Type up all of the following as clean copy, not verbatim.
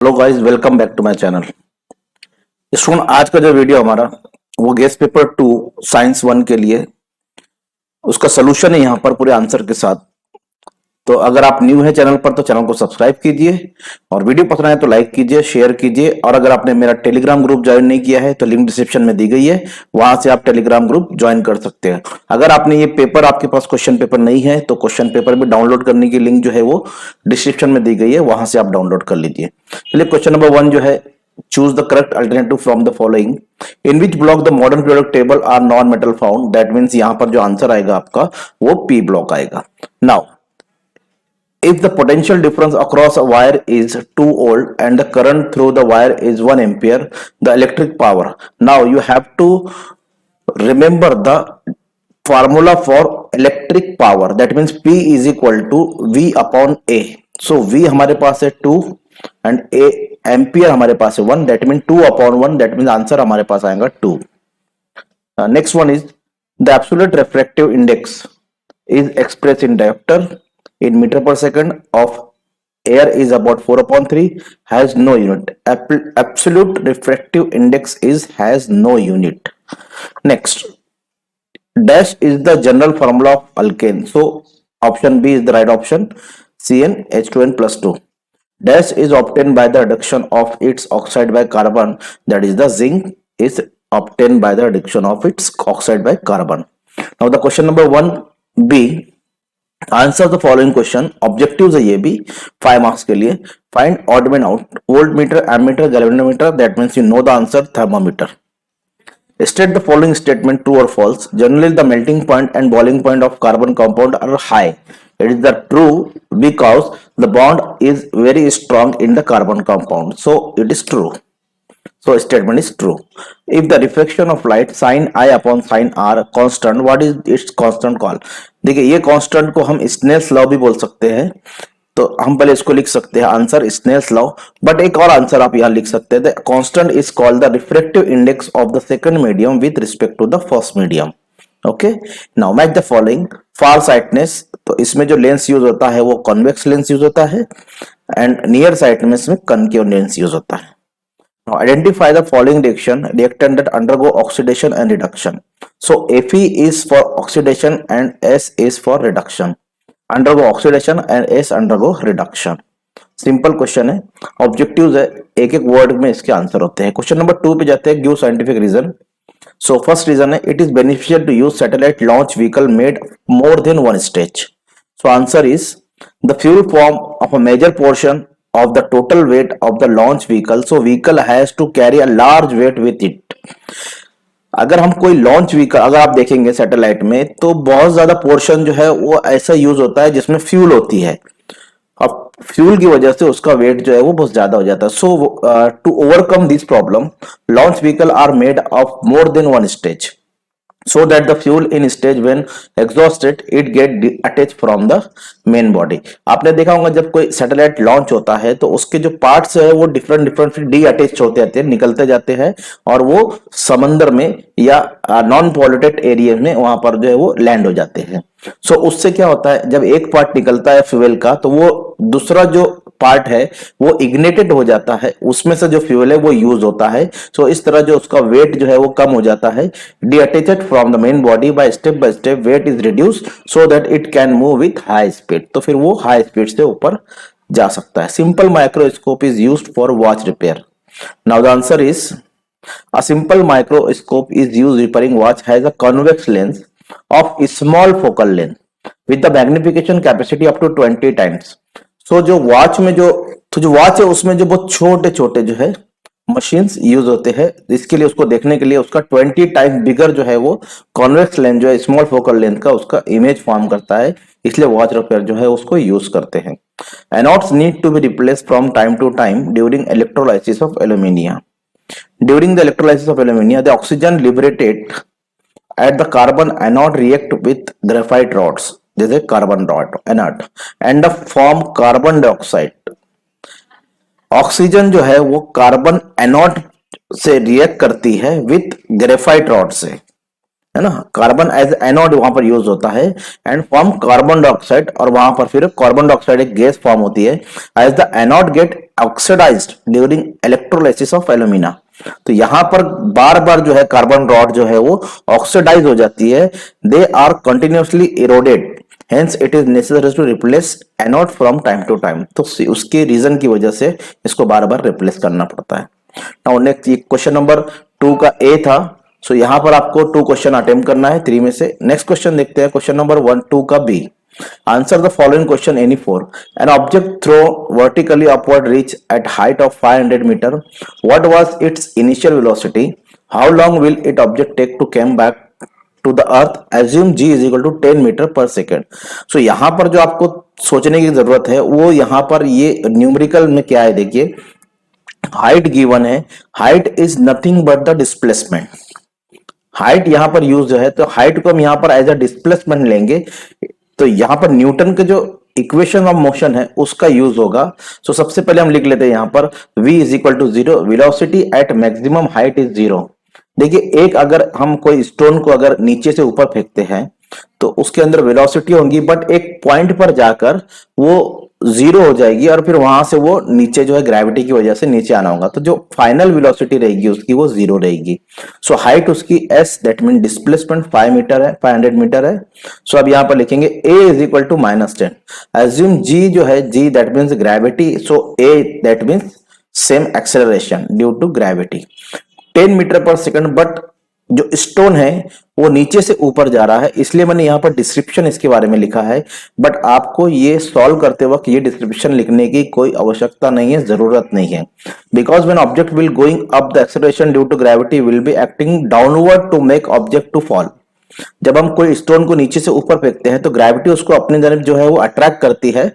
Hello guys, welcome back to my channel. Student, आज का जो वीडियो हमारा वो गेस पेपर 2 साइंस 1 के लिए उसका सोल्यूशन है यहाँ पर पूरे आंसर के साथ। तो अगर आप न्यू है चैनल पर तो चैनल को सब्सक्राइब कीजिए और वीडियो पसंद आए तो लाइक कीजिए, शेयर कीजिए। और अगर आपने मेरा टेलीग्राम ग्रुप ज्वाइन नहीं किया है तो लिंक डिस्क्रिप्शन में दी गई है, वहां से आप टेलीग्राम ग्रुप ज्वाइन कर सकते हैं। अगर आपने ये पेपर, आपके पास क्वेश्चन पेपर नहीं है तो क्वेश्चन पेपर भी डाउनलोड करने की लिंक जो है वो डिस्क्रिप्शन में दी गई है, वहां से आप डाउनलोड कर लीजिए। चलिए, क्वेश्चन नंबर 1 जो है, choose the correct alternative from the following, in which block the modern periodic table are non metal found। that means यहां पर जो आंसर आएगा आपका वो p ब्लॉक आएगा। Now, if the potential difference across a wire is 2 volt and the current through the wire is 1 ampere, the electric power, now you have to remember the formula for electric power, that means p is equal to v upon a। so v हमारे पास है 2 and a ampere हमारे पास है 1, that mean 2 upon 1, that mean answer हमारे पास आएगा 2। Next one is the absolute refractive index is expressed in diopter in meter per second of air is about 4 upon 3, has no unit। Absolute refractive index is has no unit। Next, dash is the general formula of alkane, so option B is the right option, CnH2n plus 2। dash is obtained by the reduction of its oxide by carbon, that is the zinc is obtained by the reduction of its oxide by carbon। now the question number 1b, answer the following question. Objective है ये भी 5 marks के लिए। Find odd man out, voltmeter, ammeter, galvanometer, that means you know the answer, thermometer. State the following statement, true or false। generally the melting point and boiling point of carbon compound are high। it is the true because the bond is very strong in the carbon compound, so it is true। so statement is true। if the reflection of light sin I upon sin r constant, what is its constant called। देखिए, ये constant को हम Snell's law भी बोल सकते हैं, तो हम पहले इसको लिख सकते हैं आंसर स्नेल्स लॉ। बट एक और आंसर आप यहां लिख सकते हैं, the constant is called the refractive index of the second medium with respect to the first medium. Okay, now match the following. Far sightedness, तो इसमें जो लेंस यूज होता है वो कॉन्वेक्स लेंस यूज होता है, एंड नियर साइटनेस में concave lens use होता है। Now identify the following reactant that undergo oxidation and reduction। So Fe is for oxidation and S is for reduction। undergo oxidation and S undergo reduction। Simple question है, objectives है, एक एक word में इसके answer होते हैं। Question number 2 पे जाते हैं, give scientific reason. So first reason है, it is beneficial to use satellite launch vehicle made more than one stage. So answer is the fuel form of a major portion of the total weight of the launch vehicle, so vehicle has to carry a large weight with it। अगर हम कोई launch vehicle, अगर आप देखेंगे satellite में, तो बहुत ज्यादा पोर्शन जो है वो ऐसा यूज होता है जिसमें फ्यूल होती है। अब फ्यूल की वजह से उसका वेट जो है वो बहुत ज्यादा हो जाता है। So to overcome this problem, launch vehicle are made of more than one stage, so that the fuel in stage when exhausted it get attached from the main body। आपने देखा होगा जब कोई सैटेलाइट लॉन्च होता है तो उसके जो पार्ट्स है वो डिफरेंट डिफरेंट फिर डी अटैच होते जाते हैं, निकलते जाते हैं, और वो समंदर में या नॉन पॉल्यूटेड एरिया में वहां पर जो है वो लैंड हो जाते हैं। सो उससे क्या होता है, जब एक पार्ट निकलता है फ्यूल का तो वो दूसरा जो पार्ट है वो इग्नेटेड हो जाता है, उसमें से जो फ्यूल है वो यूज होता है। सो इस तरह जो उसका वेट जो है वो कम हो जाता है, detached from the main body by step weight is reduce so that it can move with high speed. तो फिर वो हाई स्पीड से ऊपर जा सकता है। Simple microscope is used for watch repair. Now the answer is a simple microscope is used repairing watch has a convex lens of small focal length with the magnification capacity up to 20 times। सो जो watch में जो watch है उसमें जो बहुत छोटे छोटे जो है मशीन्स यूज होते हैं, इसके लिए उसको देखने के लिए उसका 20 टाइम बिगर जो है वो कॉन्वेक्स लेंस जो है स्मॉल फोकल लेंथ का उसका इमेज फॉर्म करता है, इसलिए वॉच रिपेयर जो है उसको यूज करते हैं। Anodes need to be replace from time to time during electrolysis of aluminium. During the electrolysis of alumina, the oxygen liberated at the carbon anode react with graphite rods, this is carbon rod anode, and form carbon dioxide। Oxygen जो है वो carbon anode से react करती है with graphite rod से, है ना, carbon as anode वहां पर यूज होता है एंड फॉर्म कार्बन डाइऑक्साइड, और वहां पर फिर कार्बन डाइऑक्साइड एक गैस फॉर्म होती है as the anode get oxidised during electrolysis of alumina. तो यहां पर बार बार जो है कार्बन रॉड जो है वो ऑक्सीडाइज हो जाती है, they are continuously eroded, hence it is necessary to replace anode from time to time. तो उसके रीजन की वजह से इसको बार बार रिप्लेस करना पड़ता है। नाउ नेक्स्ट, ये क्वेश्चन नंबर 2 का ए था। सो यहां पर आपको 2 क्वेश्चन अटेम्प्ट करना है 3 में से। नेक्स्ट क्वेश्चन देखते हैं, क्वेश्चन नंबर 1 2 का b. Answer the following question any four. An object throw vertically upward reach at height of 500 metre, what was its initial velocity, how long will it object take to come back to the earth, assume g is equal to 10 metre per second. So यहां पर जो आपको सोचने की जरूरत है वो यहां पर ये न्यूमेरिकल में क्या है, देखिए हाइट गिवन है, height is nothing but the displacement. Height यहां पर यूज है तो हाइट को हम यहां पर एज अ डिस्प्लेसमेंट लेंगे, तो यहां पर न्यूटन के जो इक्वेशन ऑफ मोशन है उसका यूज होगा। सो सबसे पहले हम लिख लेते हैं यहां पर v is equal to 0, velocity at maximum height is 0। देखिए एक अगर हम कोई स्टोन को अगर नीचे से ऊपर फेंकते हैं तो उसके अंदर वेलोसिटी होगी, बट एक पॉइंट पर जाकर वो 0 हो जाएगी और फिर वहां से वो नीचे जो है ग्रेविटी की वजह से नीचे आना होगा, तो जो फाइनल वेलोसिटी रहेगी उसकी वो 0 रहेगी। सो हाइट उसकी s, that mean displacement 5 metre है, 500 मीटर है। सो अब यहां पर लिखेंगे a is equal to -10, assume g जो है g that means gravity, so a that means same acceleration due to gravity 10 metre per second, but जो स्टोन है वो नीचे से ऊपर जा रहा है, इसलिए मैंने यहां पर डिस्क्रिप्शन इसके बारे में लिखा है। बट आपको ये सॉल्व करते वक्त ये डिस्क्रिप्शन लिखने की कोई आवश्यकता नहीं है, जरूरत नहीं है, because when object will going up the acceleration due to gravity will be acting downward to make object to fall. जब हम कोई स्टोन को नीचे से ऊपर फेंकते हैं तो ग्रेविटी उसको अपनी तरफ जो है वो अट्रैक्ट करती है,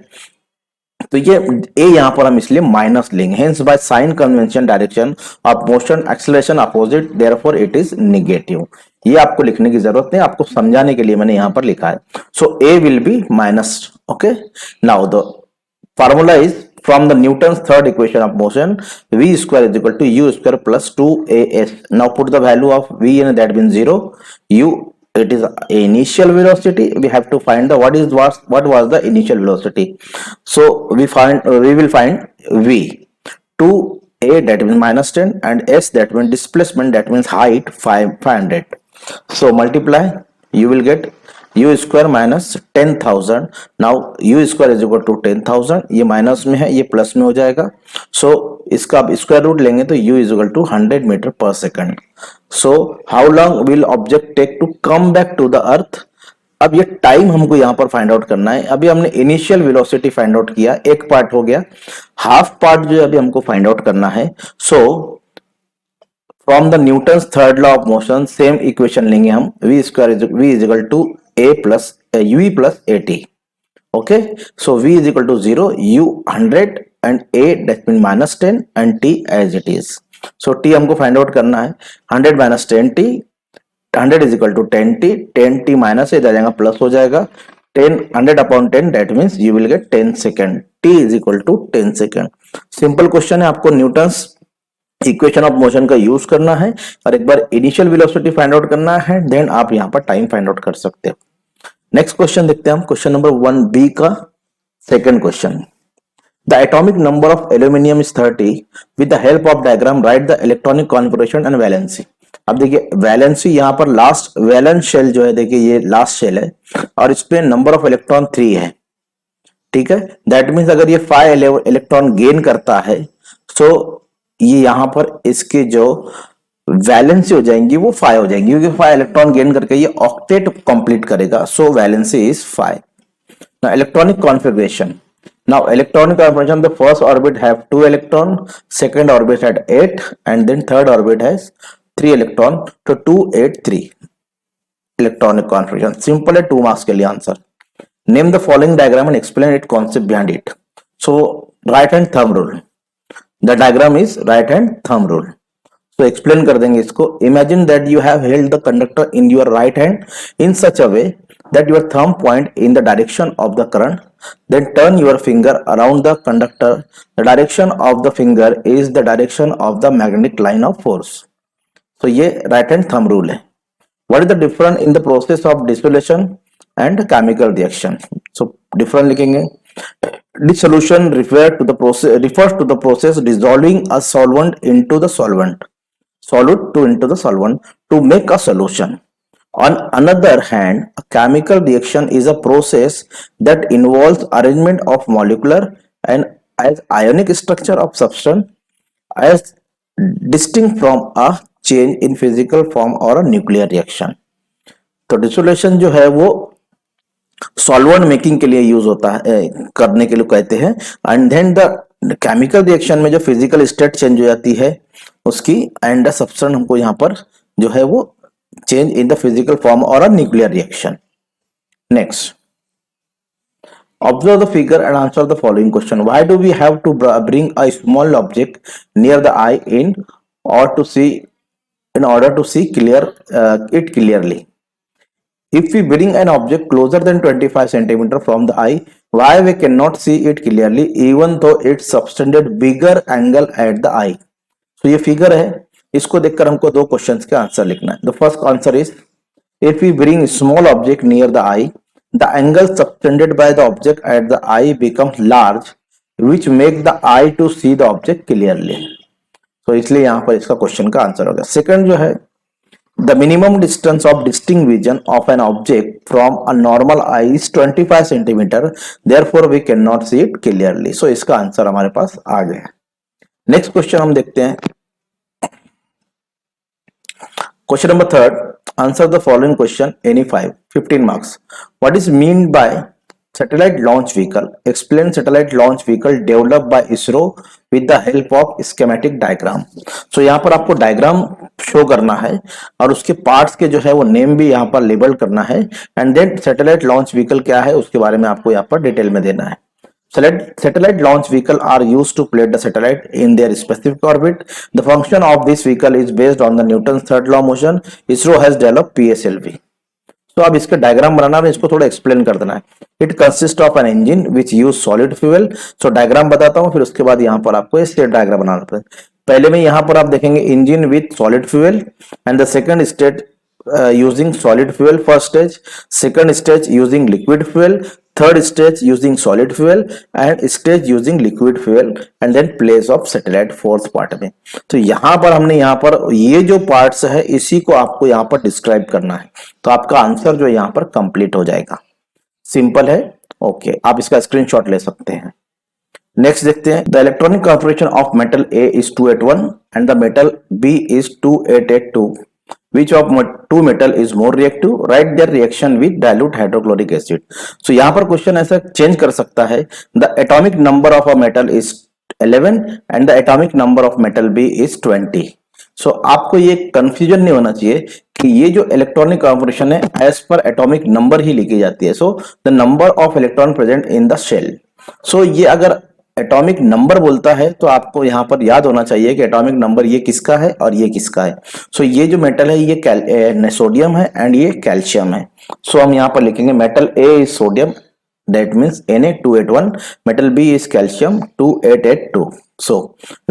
तो ये ए यहां पर हम इसलिए माइनस लेंगे, hence by sine convention direction of motion acceleration opposite, therefore it is negative. ये आपको लिखने की जरूरत नहीं, आपको समझाने के लिए मैंने यहां पर लिखा है। So A will be minus, okay. Now the formula is from the Newton's third equation of motion, v square is equal to u square plus 2as. Now put the value of v in, that means 0, u, it is initial velocity, we have to find the what was the initial velocity. So we will find v, 2a that means -10 and s that means displacement, that means height 500. So multiply, you will get u square minus 10,000। Now u square is equal to 10,000, ये minus में है ये plus में हो जाएगा। सो इसका आप square root लेंगे तो u is equal to 100 metre per second. So how long will object take to come back to the earth. अब ये टाइम हमको यहां पर फाइंड आउट करना है। अभी हमने इनिशियल वेलोसिटी फाइंड आउट किया, एक पार्ट हो गया, हाफ पार्ट जो है अभी हमको फाइंड आउट करना है। So from the Newton's third law of motion same equation लेंगे हम, v is equal to a plus u plus at, okay। So v is equal to 0, u 100 and a that means -10 and t as it is। So t हमको find out करना है, 100 minus 10t, 100 is equal to 10t, 10t minus से जाएगा plus हो जाएगा, 10 100 upon 10 that means you will get 10 second, t is equal to 10 second। Simple question है, आपको Newton's equation of motion का यूज करना है और एक बार इनिशियल वेलोसिटी फाइंड आउट करना है, देन आप यहां पर टाइम फाइंड आउट कर सकते हो। नेक्स्ट क्वेश्चन देखते हैं हम, क्वेश्चन नंबर 1b का second question. The atomic number of aluminium is 30, with the help of diagram right the electronic configuration and valency. अब देखिए वैलेंसी यहां पर लास्ट वैलेंस शेल जो है, देखिए ये लास्ट शेल है और इसमें नंबर ऑफ इलेक्ट्रॉन 3 है, ठीक है। दैट मीन्स अगर ये 5 इलेक्ट्रॉन गेन करता है, सो ये यहां पर इसके जो वैलेंसी हो जाएंगी वो 5 हो जाएंगी, क्योंकि 5 इलेक्ट्रॉन गेन करके ये ऑक्टेट कंप्लीट करेगा। So valency is 5। Now electronic configuration, now electronic configuration, the first orbit have 2 electron, second orbit had 8 and then third orbit has 3 electron, तो 2 8 3 इलेक्ट्रॉनिक कॉन्फिगरेशन। सिंपल है, 2 मार्क्स के लिए answer. Name the following diagram and explain it concept behind it. So right hand thumb rule, the diagram is right hand thumb rule. तो explain कर देंगे इसको। Imagine that you have held the conductor in your right hand in such a way that your thumb point in the direction of the current, then turn your finger around the conductor, the direction of the finger is the direction of the magnetic line of force. तो ये right hand thumb rule है। What is the difference in the process of dissolution and chemical reaction? So different लिखेंगे. Dissolution refers to the process dissolving a solvent into the solvent to make a solution. On another hand, a chemical reaction is a process that involves arrangement of molecular and as ionic structure of substance as distinct from a change in physical form or a nuclear reaction. तो dissolution जो है वो solvent making के लिए use होता है, करने के लिए कहते हैं. And then the chemical reaction में जो फिजिकल स्टेट चेंज हो जाती है उसकी, एंड द सब्सटेंस हमको यहाँ पर जो है वो change in the physical form और a nuclear reaction. Next, observe the figure and answer the following question. Why do we have to bring a small object near the eye in order to see it clearly? If we bring an object closer than 25 centimeter from the eye, why we cannot see it clearly even though it subtended bigger angle at the eye? So ये figure है, इसको देखकर हमको दो questions के answer लिखना है. The first answer is, if we bring small object near the eye, the angle subtended by the object at the eye becomes large, which make the eye to see the object clearly. So इसलिए यहाँ पर इसका question का answer होगा. Second जो है, the minimum distance of distinct vision of an object from a normal eye is 25 centimeter, therefore we cannot see it clearly. So इसका answer हमारे पास आ गया. नेक्स्ट क्वेश्चन हम देखते हैं. Question number 3, answer the following question, any 15 marks. What is meant by satellite launch vehicle? Explain satellite launch vehicle developed by ISRO with the help of schematic diagram. So यहाँ पर आपको diagram show करना है और उसके parts के जो है वो नेम भी यहाँ पर लेबल करना है. And then satellite launch vehicle क्या है उसके बारे में आपको यहाँ पर डिटेल में देना है. Satellite launch vehicle are used to place the satellite in their specific orbit. The function of this vehicle is based on the Newton's third law of motion. ISRO has developed PSLV. तो अब इसका diagram बनाना है, इसको थोड़ा explain कर देना है. It consist of an engine which use solid fuel. So diagram बताता हूँ, फिर उसके बाद यहाँ पर आपको स्टेट डायग्राम बनाना है. पहले में यहाँ पर आप देखेंगे engine with solid fuel and the second state using solid fuel, first stage, second stage using liquid fuel, third stage using solid fuel and stage using liquid fuel, and then place of satellite fourth part में. तो यहाँ पर हमने यहाँ पर ये जो parts है इसी को आपको यहाँ पर डिस्क्राइब करना है, तो आपका आंसर जो यहाँ पर कंप्लीट हो जाएगा. सिंपल है. ओके, आप इसका स्क्रीनशॉट ले सकते हैं. नेक्स्ट देखते हैं. The electronic configuration of metal A is 281 and the metal B is 2882. Which of two metal is more reactive? Write their reaction with dilute hydrochloric acid. So यहाँ पर क्वेश्चन ऐसा चेंज कर सकता है. The atomic number of a metal is 11 and the atomic number of metal B is 20. So आपको ये confusion नहीं होना चाहिए कि ये जो इलेक्ट्रॉनिक कॉन्फिगरेशन है एज पर एटॉमिक नंबर ही लिखी जाती है. So the number of electron present in the shell. So ये अगर एटॉमिक नंबर बोलता है तो आपको यहाँ पर याद होना चाहिए कि एटॉमिक नंबर ये किसका है और ये किसका है. सो ये जो मेटल है ये सोडियम है एंड ये कैल्शियम है. सो हम यहाँ पर लिखेंगे metal A is sodium, that means Na281, metal B is calcium 2882. So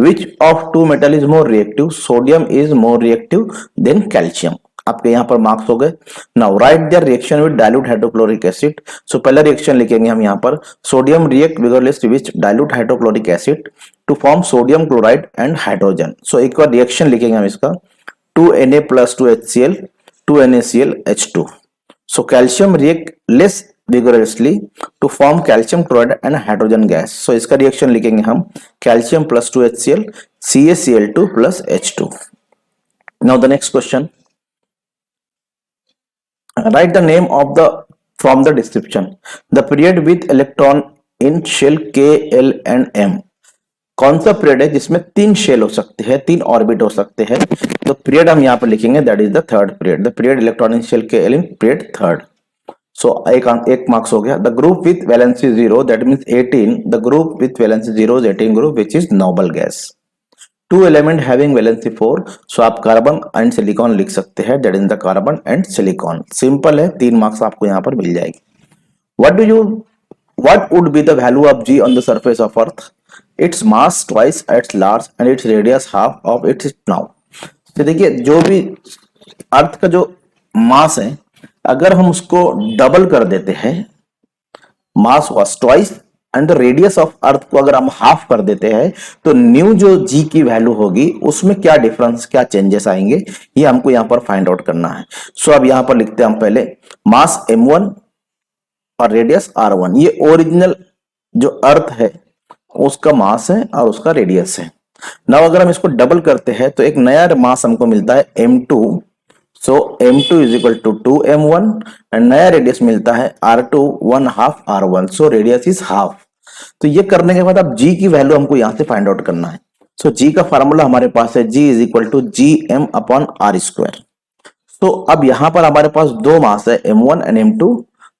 which of two metal is more reactive? Sodium is more reactive than calcium. आपके यहाँ पर मार्क्स हो गए. Now write their reaction with dilute hydrochloric acid. So पहला reaction लिखेंगे हम यहाँ पर, sodium react vigorously with dilute hydrochloric acid to form sodium chloride and hydrogen. So एक बार रिएक्शन लिखेंगे हम इसका, 2Na plus 2HCl 2NaCl H2. So calcium react less vigorously to form calcium chloride and hydrogen gas. So इसका reaction लिखेंगे हम, calcium plus 2HCl CaCl2 plus H2. Now the next question, write the name of the from the description. The period with electron in shell K, L and M. कौन सा period है जिसमें 3 shell हो सकते हैं, 3 orbit हो सकते हैं? तो पीरियड हम यहाँ पर लिखेंगे, that is the third period. The period electron in shell K, L in period third. So एक मार्क्स हो गया. The group with valency 0, that means 18. The group with valency 0 is 18 group which is noble gas. 2 element having valency 4. So आप carbon and silicon लिख सकते हैं, that is the carbon and silicon. Simple है, 3 marks आपको यहाँ पर मिल जाएगी. What would be the value of G on the surface of earth? Its mass twice its large and its radius half of its now. तो देखिए, जो भी अर्थ का जो मास है, अगर हम उसको डबल कर देते हैं, mass was twice and the radius of earth को अगर हम हाफ कर देते हैं, तो न्यू जो जी की वैल्यू होगी उसमें क्या डिफरेंस, क्या चेंजेस आएंगे, ये हमको यहां पर फाइंड आउट करना है। सो अब यहां पर लिखते हैं हम पहले मास m1 और रेडियस r1, ये ओरिजिनल जो अर्थ है उसका मास है और उसका रेडियस है। नाउ अगर हम इसको डबल करते हैं तो एक नया मास हमको मिलता है m2, so m2 is equal to 2m1 and नया रेडियस मिलता है r2 1/2 r1, so radius is half. तो ये करने के बाद अब g की वैल्यू हमको यहां से फाइंड आउट करना है। सो g का फार्मूला हमारे पास है g is equal to G M upon R square. तो अब यहां पर हमारे पास दो मास है m1 एंड m2,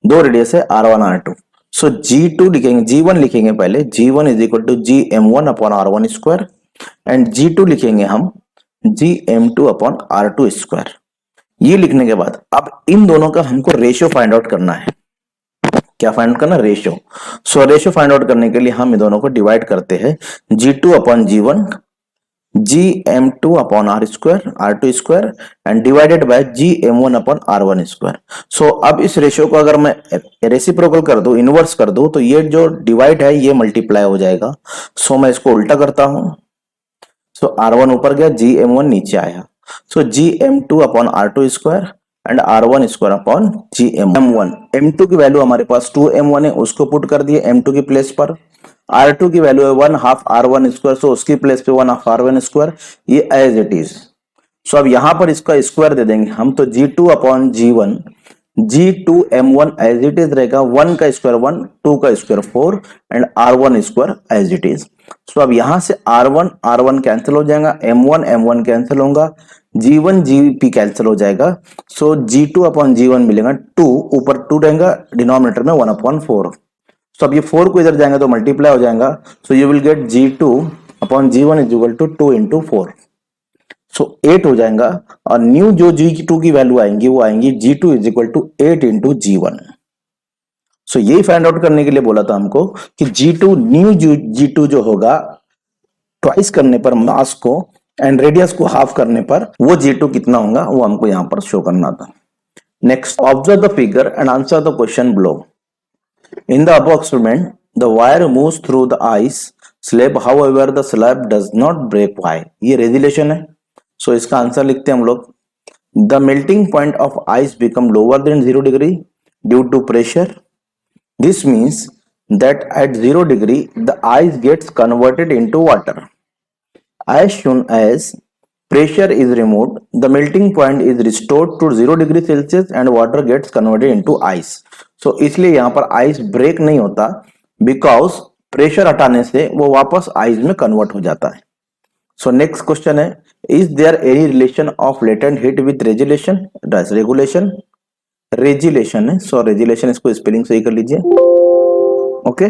दो रेडियस है r1 r2। सो g2 लिखेंगे, g1 लिखेंगे पहले, g1 is equal to G m1 upon r1 square and g2 लिखेंगे हम जी m2 अपॉन r2 स्क्वायर। ये लिखने के बाद अब इन दोनों का हमको रेशियो फाइंड आउट करना है। क्या फाइंड आउट करना, ratio. So ratio find out करने के लिए हम इन दोनों को डिवाइड करते हैं, g2 upon g1 G M two upon R square r2 square and divided by G M one upon r1 square. So अब इस रेशियो को अगर मैं रेसिप्रोकल कर दूं, इनवर्स कर दूं, तो ये जो डिवाइड है ये मल्टीप्लाई हो जाएगा। सो मैं इसको उल्टा करता हूं, सो r1 ऊपर गया, जी एम वन नीचे आया। So G M two upon r2 square and r1 square upon G M one. m2 की वैल्यू हमारे पास 2m1 है, उसको पुट कर दिए m2 की प्लेस पर। r2 की वैल्यू है 1/2 r1 स्क्वायर, सो उसकी प्लेस पे 1/2 r1 स्क्वायर, ये एज इट इज। सो अब यहां पर इसका स्क्वायर दे देंगे हम, तो g2 upon g1, g2m1 as it is रहेगा, 1 का स्क्वायर 1, 2 का square 4 and r1 square as it is. So अब यहां से r1 r1 कैंसिल हो जाएगा, m1 m1 कैंसिल होगा, g1 gp कैंसिल हो जाएगा। सो g2 अपॉन g1 मिलेगा 2, ऊपर 2 रहेगा, डिनोमिनेटर में 1/4। सो अब ये 4 को इधर जाएंगे तो मल्टीप्लाई हो जाएगा, so you will get g2 upon g1 is equal to 2 into 4, so 8 हो जाएगा। और न्यू जो g2 की वैल्यू आएंगी वो आएंगी g2 is equal to 8 into g1। So यही फाइंड आउट करने के लिए बोला था हमको कि g2 न्यू g2 जो होगा, ट्वाइस करने पर मास को एंड रेडियस को हाफ करने पर वो g2 कितना होगा वो हमको यहां पर शो करना था। Next, observe the figure and answer the question below. In the above experiment, the wire moves through the ice slab, however the slab does not break. Why? ये रेजिलेशन है, सो इसका आंसर लिखते हैं हम लोग। The melting point of ice become lower than 0 degree due to pressure. This means that at 0 degree the ice gets converted into water. As soon as pressure is removed, the melting point is restored to 0 degree Celsius and water gets converted into ice. So इसलिए यहाँ पर ice break नहीं होता, because pressure हटाने से वो वापस ice में कन्वर्ट हो जाता है। सो नेक्स्ट क्वेश्चन है, is there any relation of latent heat with regelation, regulation, regelation है, सो रेजिलेशन इसको स्पेलिंग सही कर लीजिए, okay.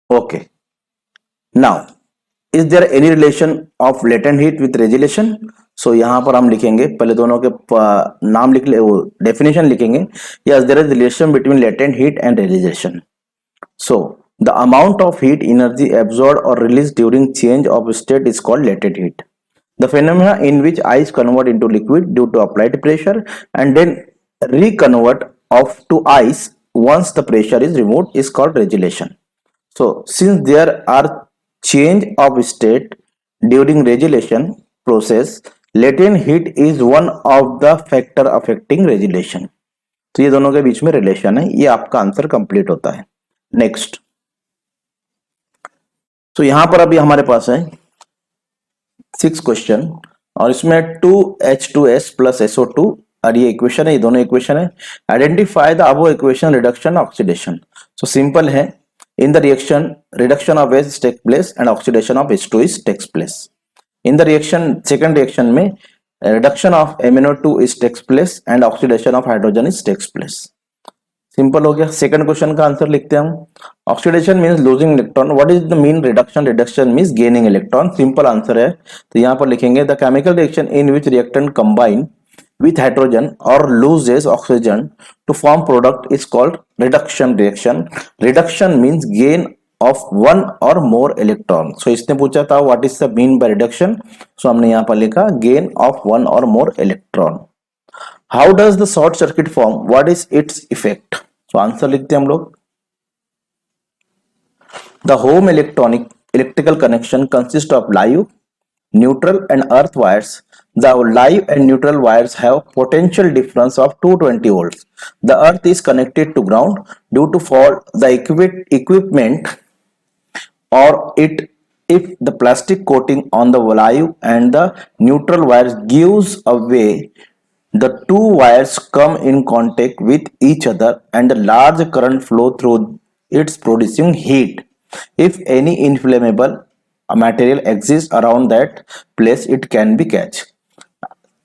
Okay, now is there any relation of latent heat with regelation. So यहां पर हम लिखेंगे, पहले दोनों के नाम लिख ले, वो डेफिनेशन लिखेंगे। Yes, there is relation between latent heat and regelation. So the amount of heat energy absorbed और release during change of state is called latent heat. The phenomena in which ice convert into liquid due to applied pressure and then reconvert off to ice once the pressure is removed is called regelation. So since there are change of state during regelation process, latent heat is one of the factor affecting regelation. तो ये दोनों के बीच में relation है, ये आपका answer complete होता है। नेक्स्ट, तो यहां पर अभी हमारे पास है 6 क्वेश्चन और इसमें 2H2S प्लस SO2 और ये इक्वेशन है, ये दोनों इक्वेशन है। Identify the above equation reduction oxidation. So simple है, in the reaction reduction of S take place and oxidation of H2 is takes place. In the reaction second reaction में reduction of MnO2 is takes place and oxidation of hydrogen is takes place. Simple हो गया। Second question का answer लिखते हैं हम। Oxidation means losing electron, what is the mean reduction, reduction means gaining electron. Simple answer है, तो यहां पर लिखेंगे the chemical reaction in which reactant combine with hydrogen or loses oxygen to form product is called reduction reaction. Reduction means gain of one or more electron. So इसने पूछा था what is the mean by reduction. So हमने यहाँ पर लिखा gain of one or more electron. How does the short circuit form? What is its effect? So answer लिखते हैं हम लोग. The home electrical connection consists of live, neutral and earth wires. The live and neutral wires have potential difference of 220 volts. The earth is connected to ground due to fault the equipment or it if the plastic coating on the live and the neutral wires gives away, the two wires come in contact with each other and a large current flow through its producing heat. If any inflammable material exists around that place, it can be catch.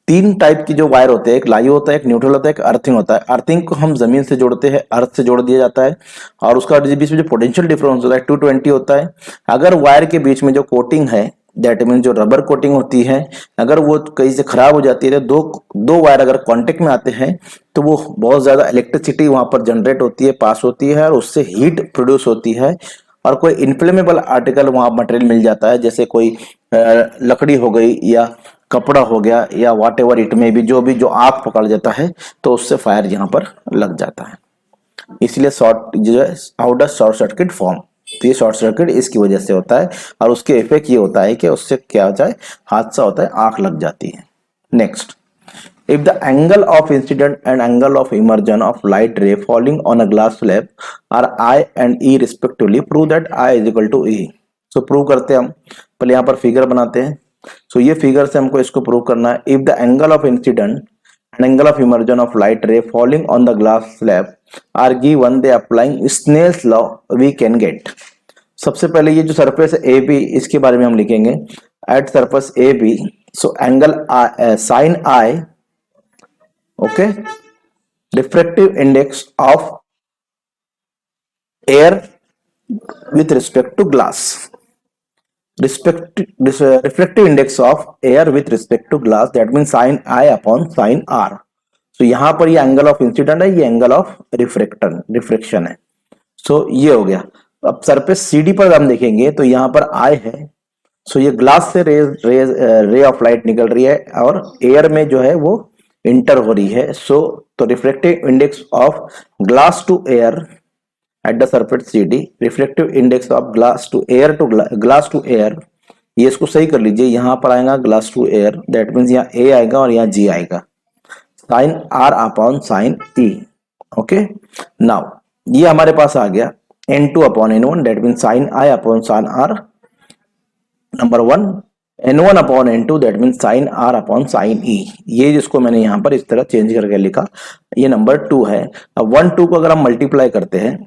तीन type की जो wire होते हैं, एक live होता है, एक neutral होता है, एक अर्थिंग होता है. अर्थिंग को हम जमीन से जोड़ते हैं, अर्थ से जोड़ दिया जाता है और उसका बीच में जो पोटेंशियल डिफरेंस होता है 220 होता है. अगर वायर के बीच में जो कोटिंग है, दैट मीन जो रबर कोटिंग होती है, अगर वो कहीं से खराब हो जाती है तो दो वायर अगर कांटेक्ट में आते हैं तो वो बहुत ज्यादा इलेक्ट्रिसिटी वहां पर जनरेट होती है, पास होती है और उससे हीट प्रोड्यूस होती है और कोई इन्फ्लेमेबल आर्टिकल वहां मटेरियल मिल जाता है, जैसे कोई लकड़ी हो गई या कपड़ा हो गया या व्हाट एवर इट में भी जो आग पकड़ जाता है तो उससे फायर यहाँ पर लग जाता है. इसलिए शॉर्ट जो है how does short circuit form. तो ये शॉर्ट सर्किट इसकी वजह से होता है और उसके इफेक्ट ये होता है कि उससे क्या होता है, हादसा होता है, आंख लग जाती है. Next, if the angle of incident and angle of emergence of light ray falling on a glass slab are I and E respectively, prove that I is equal to E. So prove करते हैं हम, पहले यहाँ पर figure बनाते हैं. So ये figure से हमको इसको प्रूव करना है. If the angle of incident and angle of emergence of light ray falling on the glass slab are given, they applying Snell's law we can get. सबसे पहले ये जो सरफेस है AB, इसके बारे में हम लिखेंगे. At surface AB, so angle sin I, okay, refractive index of air with respect to glass, refractive index of air with respect to glass, that means sin I upon sin R. So यहाँ पर ये angle of incident है, ये angle of refraction है. सो ये हो गया. अब सरफेस CD पर हम देखेंगे तो यहाँ पर I है. सो ये ग्लास से रे ऑफ लाइट निकल रही है और एयर में जो है वो इंटर हो रही है. सो तो reflective index of glass to air at the surface CD, reflective index of glass to air, ये इसको सही कर लीजिए. यहाँ पर आएगा glass to air, that means यहाँ A आएगा और यहाँ G आएगा, sine R upon sine E. Okay, now ये हमारे पास आ गया N2 अपॉन N1, that means sine I upon sine R. Number 1 N1 अपॉन N2, that mean sign R upon sine E. ये जिसको मैंने यहाँ पर इस तरह चेंज करके लिखा, ये नंबर 2 है. अब 1 2 को अगर हम मल्टीप्लाई करते हैं,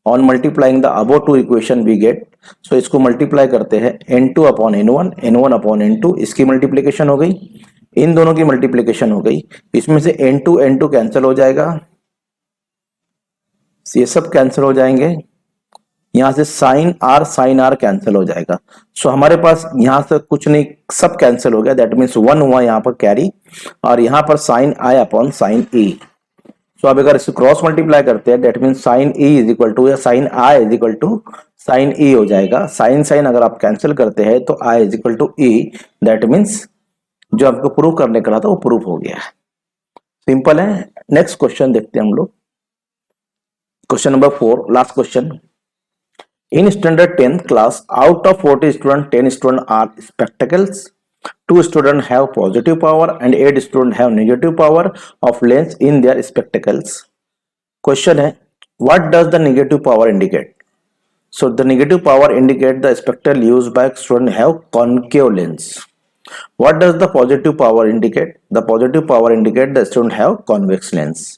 on multiplying the above two equation we get, so इसको मल्टीप्लाई करते हैं N2 अपॉन N1, N1 अपॉन N2, इसकी मल्टीप्लीकेशन हो गई, इन दोनों की मल्टीप्लीकेशन हो गई. इसमें से N2 N2 कैंसिल हो जाएगा, ये सब कैंसिल हो जाएंगे. यहां से साइन आर कैंसिल हो जाएगा. सो हमारे पास यहां से कुछ नहीं, सब कैंसिल हो गया, दैट मीन्स 1 हुआ यहां पर कैरी और यहां पर sine I upon sine E. So अब अगर इसको क्रॉस मल्टीप्लाई करते हैं, that means sine E is equal to या sine I is equal to sine E हो जाएगा. साइन अगर आप कैंसिल करते हैं तो I is equal to E, that means जो आपको प्रूव करने का था वो प्रूव हो गया है. सिंपल है. नेक्स्ट क्वेश्चन देखते हैं हम लोग. Question number 4, last question. In standard 10th class, out of 40 students, 10 students are spectacles, 2 students have positive power and 8 students have negative power of lens in their spectacles. Question है, what does the negative power indicate? So the negative power indicate the spectacle used by student have concave lens. What does the positive power indicate? The positive power indicate the student have convex lens.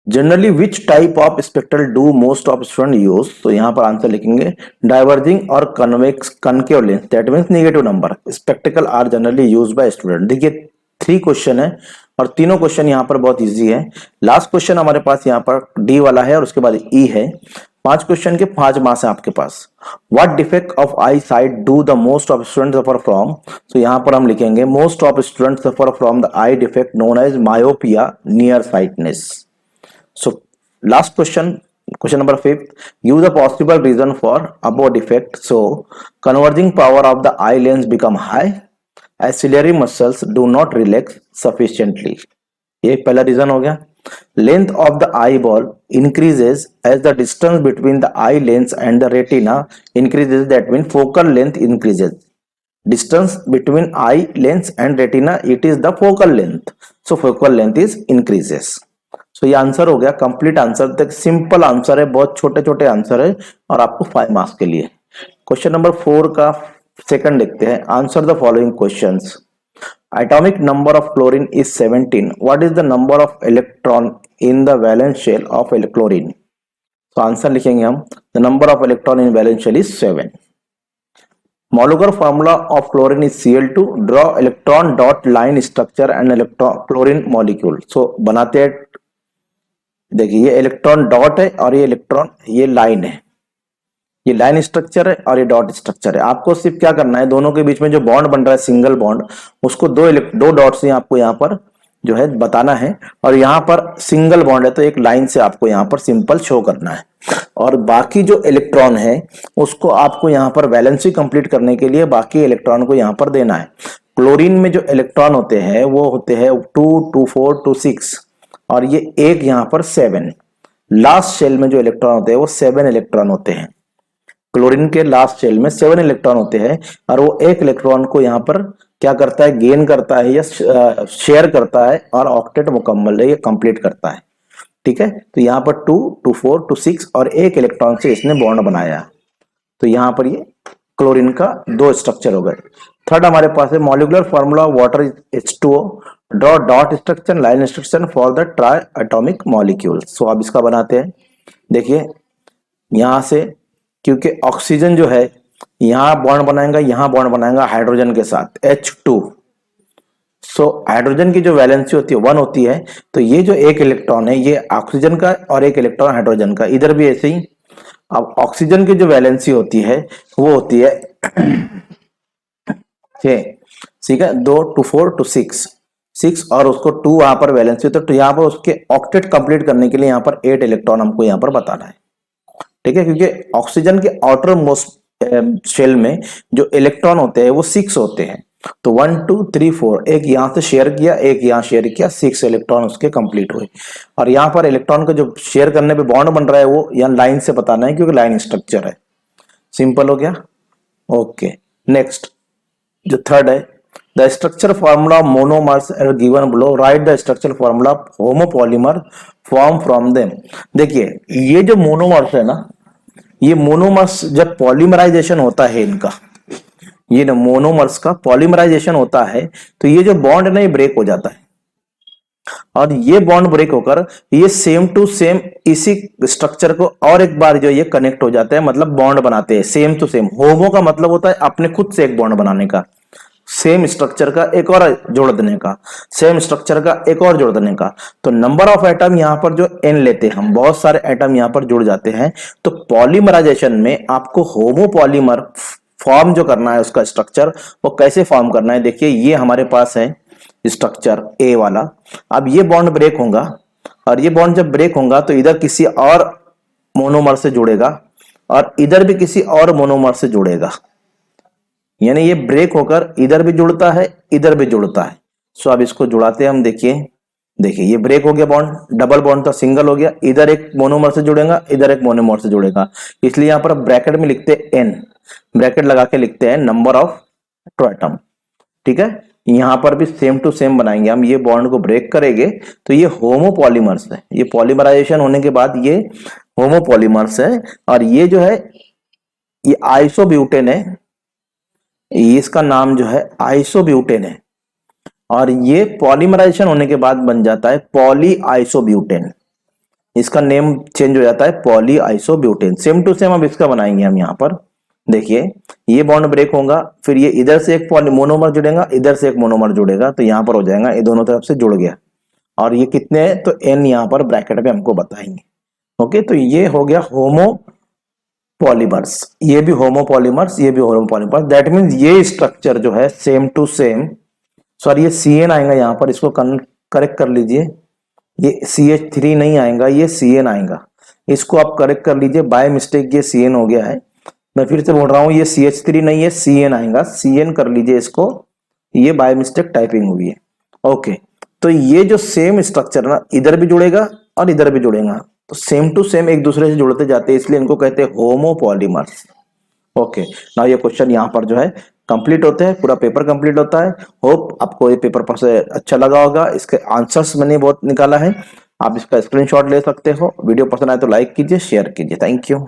Generally which type of spectral do most of student use, तो यहाँ पर answer लिखेंगे diverging और convex concave lens, that means negative number spectacle are generally used by student. देखिए 3 question है और तीनों question यहाँ पर बहुत इजी है. लास्ट क्वेश्चन हमारे पास यहाँ पर D वाला है और उसके बाद E है. 5 क्वेश्चन के 5 मार्क्स है आपके पास। What defect of eye sight do the most of student suffer from, तो यहां पर हम लिखेंगे most of student suffer from the eye defect known as myopia near sightedness. So last question, question number 5, give the possible reason for above defect. So converging power of the eye lens become high as ciliary muscles do not relax sufficiently. ये पहला reason हो गया। Length of the eyeball increases as the distance between the eye lens and the retina increases, that means focal length increases. Distance between eye lens and retina, it is the focal length, so focal length is increases. सो ये answer हो गया complete answer. तक simple answer है, बहुत छोटे छोटे answer है और आपको 5 मार्क्स के लिए। क्वेश्चन नंबर 4 का सेकंड देखते हैं। Answer the following questions. Atomic number of chlorine is 17, what is the number of electron in the valence shell of chlorine. तो आंसर लिखेंगे हम, the number of electron in valence shell is 7। Molecular formula of chlorine is Cl2. Draw electron dot line structure and electron chlorine molecule. So बनाते हैं, देखिए ये electron dot है और ये इलेक्ट्रॉन ये लाइन है, ये लाइन स्ट्रक्चर है और ये डॉट स्ट्रक्चर है। आपको सिर्फ क्या करना है, दोनों के बीच में जो बॉन्ड बन रहा है सिंगल बॉन्ड, उसको दो डॉट्स से आपको यहाँ पर जो है बताना है, और यहाँ पर सिंगल बॉन्ड है तो एक लाइन से आपको यहाँ पर सिंपल शो करना है। और बाकी जो इलेक्ट्रॉन है उसको आपको यहाँ पर वैलेंसी कंप्लीट करने के लिए बाकी इलेक्ट्रॉन को यहाँ पर देना है। क्लोरीन में जो इलेक्ट्रॉन होते हैं वो होते हैं 2, 2, 4, 2, 6 और ये एक यहाँ पर 7। लास्ट शेल में जो इलेक्ट्रॉन होते हैं वो 7 इलेक्ट्रॉन होते हैं। क्लोरीन के लास्ट शेल में 7 इलेक्ट्रॉन होते हैं और वो एक इलेक्ट्रॉन को यहाँ पर क्या करता है, गेन करता है या शेयर करता है और ऑक्टेट मुकम्मल है ये कंप्लीट करता है। ठीक है, तो यहाँ पर 2, 2, 4, 2, 6 और एक इलेक्ट्रॉन से इसने बॉन्ड बनाया, तो यहाँ पर ये क्लोरीन का 2 स्ट्रक्चर हो गए। थर्ड हमारे पास है molecular formula water H2O, draw dot structure line structure for the triatomic molecule. So अब इसका बनाते हैं। देखिए यहां से, क्योंकि ऑक्सीजन जो है यहां बॉन्ड बनाएगा, यहां बॉन्ड बनाएगा हाइड्रोजन के साथ H2। सो हाइड्रोजन की जो वैलेंसी होती है 1 होती है, तो ये जो एक इलेक्ट्रॉन है ये ऑक्सीजन का और एक इलेक्ट्रॉन हाइड्रोजन का, इधर भी ऐसे ही। अब ऑक्सीजन की जो वैलेंसी होती है वो होती है 6, ठीक है, 2, 2, 4, 2, 6 और उसको 2 वहां पर वैलेंसी होता है, तो यहाँ पर उसके ऑक्टेट कंप्लीट करने के लिए यहाँ पर 8 इलेक्ट्रॉन हमको यहाँ पर बताना है। ठीक है, क्योंकि ऑक्सीजन के आउटर मोस्ट शेल में जो इलेक्ट्रॉन होते हैं वो 6 होते हैं, तो 1, 2, 3, 4 एक यहां से शेयर किया, एक यहां शेयर किया, 6 इलेक्ट्रॉन उसके कंप्लीट हुए। और यहाँ पर इलेक्ट्रॉन का जो शेयर करने पे बॉन्ड बन रहा है वो यहाँ लाइन से बताना है क्योंकि लाइन स्ट्रक्चर है। सिंपल हो गया। ओके, नेक्स्ट जो थर्ड है, the structure formula monomers are given below, write the structure formula homopolymer form from them. देखिए ये जो मोनोमर्स है ना, ये मोनोमर्स जब पॉलीमराइजेशन होता है इनका, ये ना मोनोमर्स का पॉलीमराइजेशन होता है तो ये जो बॉन्ड है ना ये ब्रेक हो जाता है, और ये बॉन्ड ब्रेक होकर ये सेम टू सेम इसी स्ट्रक्चर को और एक बार जो ये कनेक्ट हो जाते हैं, मतलब बॉन्ड बनाते हैं सेम टू सेम। होमो का मतलब होता है अपने खुद से एक बॉन्ड बनाने का, सेम स्ट्रक्चर का एक और जोड़ देने का, सेम स्ट्रक्चर का एक और जोड़ देने का। तो नंबर ऑफ एटम यहां पर जो n लेते हैं हम, बहुत सारे एटम यहां पर जुड़ जाते हैं। तो पॉलीमराइजेशन में आपको होमोपॉलीमर फॉर्म जो करना है उसका स्ट्रक्चर वो कैसे फॉर्म करना है, देखिए ये हमारे पास है स्ट्रक्चर ए वाला। अब ये बॉन्ड ब्रेक होगा और ये बॉन्ड जब ब्रेक होगा तो इधर किसी और मोनोमर से जुड़ेगा और इधर भी किसी और मोनोमर से जुड़ेगा, यानी ये ब्रेक होकर इधर भी जुड़ता है इधर भी जुड़ता है। सो अब इसको जुड़ाते हैं हम। देखिए ये ब्रेक हो गया बॉन्ड, डबल बॉन्ड था सिंगल हो गया, इधर एक मोनोमर से जुड़ेगा इधर एक मोनोमर से जुड़ेगा, इसलिए यहां पर ब्रैकेट में लिखते हैं n, ब्रैकेट लगा के लिखते हैं नंबर ऑफ एटम। ठीक है, यहां पर भी सेम टू सेम बनाएंगे हम। ये बॉन्ड को ब्रेक करेंगे तो ये होमोपॉलीमर्स है, ये पॉलीमराइजेशन होने के बाद ये होमोपॉलीमर्स है, और ये जो है ये आइसोब्यूटेन है, इसका नाम जो है आइसोब्यूटेन है, और ये पॉलीमराइजेशन होने के बाद बन जाता है पॉली आइसोब्यूटेन, इसका नेम चेंज हो जाता है polyisobutane. Same to same अब इसका बनाएंगे हम। यहाँ पर देखिए ये बॉन्ड ब्रेक होगा, फिर ये इधर से एक मोनोमर जुड़ेगा इधर से एक मोनोमर जुड़ेगा, तो यहाँ पर हो जाएगा ये दोनों तरफ से जुड़ गया, और ये कितने हैं तो n यहाँ पर ब्रैकेट में हमको बताएंगे। ओके, तो ये हो गया होमो पॉलीमर्स, ये भी होमोपॉलीमर्स, ये भी होमोपॉलीमर्स। दैट मीन्स ये स्ट्रक्चर जो है सेम टू सेम, सॉरी ये CN आएगा यहाँ पर, इसको करेक्ट कर लीजिए, ये CH3 नहीं आएगा, ये CN आएगा, इसको आप करेक्ट कर लीजिए, बाय मिस्टेक ये CN हो गया है। मैं फिर से बोल रहा हूँ, ये CH3 नहीं है, CN आएगा, CN कर लीजिए इसको, ये बाय मिस्टेक टाइपिंग हुई है। ओके, तो ये जो सेम स्ट्रक्चर ना इधर भी जुड़ेगा और इधर भी जुड़ेगा, तो सेम टू सेम एक दूसरे से जुड़ते जाते हैं, इसलिए इनको कहते हैं होमोपॉलीमर्स। ओके, नाउ ये क्वेश्चन यहाँ पर जो है कंप्लीट होते हैं, पूरा पेपर कंप्लीट होता है। होप आपको ये पेपर पर से अच्छा लगा होगा, इसके आंसर्स मैंने बहुत निकाला है, आप इसका स्क्रीनशॉट ले सकते हो। वीडियो पसंद आए तो लाइक कीजिए, शेयर कीजिए। Thank you.